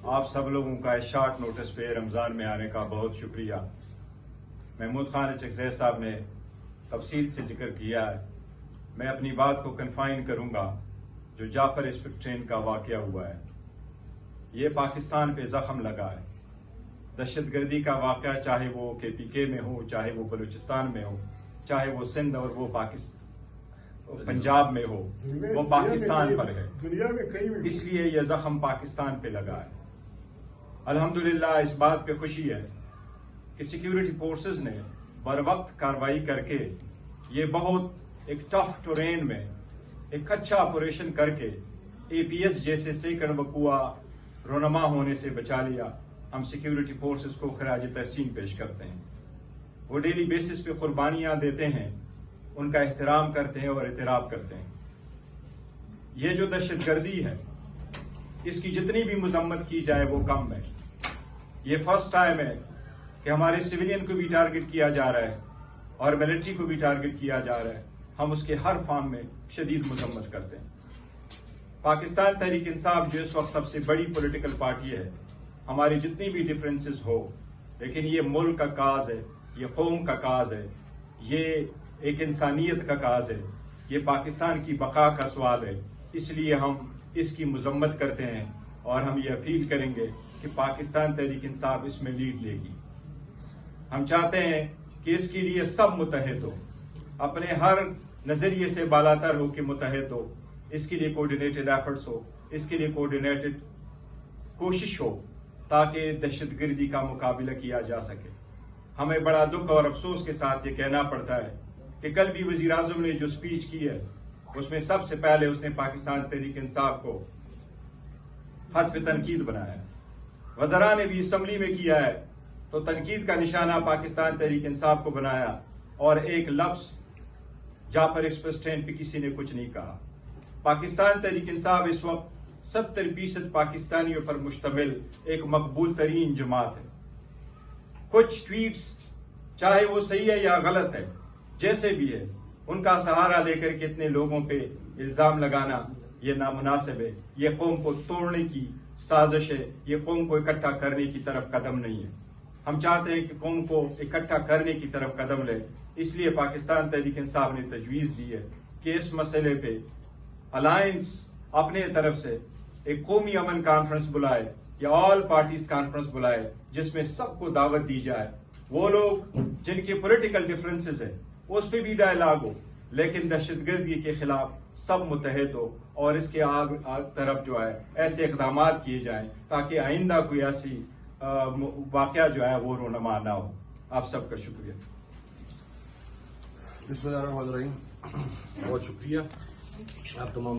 आप सब लोगों का इस शॉर्ट नोटिस पे रमज़ान में आने का बहुत शुक्रिया। महमूद खान चकज़ई साहब ने तफसील से जिक्र किया है। मैं अपनी बात को कन्फाइन करूँगा जो जाफर स्पिक ट्रेन का वाक़या हुआ है। ये पाकिस्तान पे ज़ख्म लगा है। दहशतगर्दी का वाक़या चाहे वो KPK में हो, चाहे वो बलूचिस्तान में हो, चाहे वो सिंध और वो पंजाब में हो, वो पाकिस्तान पर है। दुनिया में कहीं इसलिए यह जख्म पाकिस्तान पे लगा है। अल्हम्दुलिल्लाह इस बात पे खुशी है कि सिक्योरिटी फोर्सेस ने बर वक्त कार्रवाई करके ये बहुत एक टफ टेरेन में एक अच्छा ऑपरेशन करके APS जैसे सैकड़ वक़ुआ रोनमा होने से बचा लिया। हम सिक्योरिटी फोर्सेस को खराज तहसीन पेश करते हैं। वो डेली बेसिस पे कुर्बानियां देते हैं, उनका एहतराम करते हैं और एतराफ़ करते हैं। ये जो दहशतगर्दी है इसकी जितनी भी मजम्मत की जाए वो कम है। ये फर्स्ट टाइम है कि हमारे सिविलियन को भी टारगेट किया जा रहा है और मिलिट्री को भी टारगेट किया जा रहा है। हम उसके हर फॉर्म में शदीद मजम्मत करते हैं। पाकिस्तान तहरीक इंसाफ जो इस वक्त सबसे बड़ी पॉलिटिकल पार्टी है, हमारी जितनी भी डिफरेंसेस हो, लेकिन ये मुल्क का काज है, ये कौम का काज है, ये एक इंसानियत का काज है, ये पाकिस्तान की बका का सवाल है। इसलिए हम इसकी मजम्मत करते हैं और हम ये अपील करेंगे कि पाकिस्तान तहरीक इंसाफ इसमें लीड लेगी। हम चाहते हैं कि इसके लिए सब मुतहद हो, अपने हर नजरिए से बालातर हो कि मुतहद हो। इसके लिए कोऑर्डिनेटेड एफर्ट्स हो, इसके लिए कोऑर्डिनेटेड कोशिश हो ताकि दहशतगर्दी का मुकाबला किया जा सके। हमें बड़ा दुख और अफसोस के साथ ये कहना पड़ता है कि कल भी वजीर आजम ने जो स्पीच की है उसमें सबसे पहले उसने पाकिस्तान तहरीक इंसाफ को हद पे तनकीद बनाया। वज़रा ने भी असम्बली में किया है तो तनकीद का निशाना पाकिस्तान तहरीक इंसाफ को बनाया और एक लफ्ज जाफर एक्सप्रेस ट्रेन पे किसी ने कुछ नहीं कहा। पाकिस्तान तहरीक इंसाफ इस वक्त 70% पाकिस्तानियों पर मुश्तमिल एक मकबूल तरीन जमात है। कुछ ट्वीट्स चाहे वो सही है या गलत है, जैसे भी है, उनका सहारा लेकर के इतने लोगों पे इल्जाम लगाना ये नामुनासिब है। ये कौम को तोड़ने की साजिश है, ये कौम को इकट्ठा करने की तरफ कदम नहीं है। हम चाहते हैं कि कौम को इकट्ठा करने की तरफ कदम ले। इसलिए पाकिस्तान तहरीक इंसाफ ने तजवीज़ दी है कि इस मसले पे अलायंस अपने तरफ से एक कौमी अमन कॉन्फ्रेंस बुलाए या ऑल पार्टीज कॉन्फ्रेंस बुलाए जिसमें सबको दावत दी जाए। वो लोग जिनके पॉलिटिकल डिफरेंसेस है उस पर भी डायलॉग हो, लेकिन दहशतगर्दी के खिलाफ सब मुतहद हो और इसके आग तरफ जो है ऐसे इकदाम किए जाएं ताकि आइंदा कोई ऐसी वाकया जो है वो रोनमा ना हो। आप सबका शुक्रिया। बिस्मिल्लाहिर्रहमानिर्रहीम। बहुत शुक्रिया आप तमाम।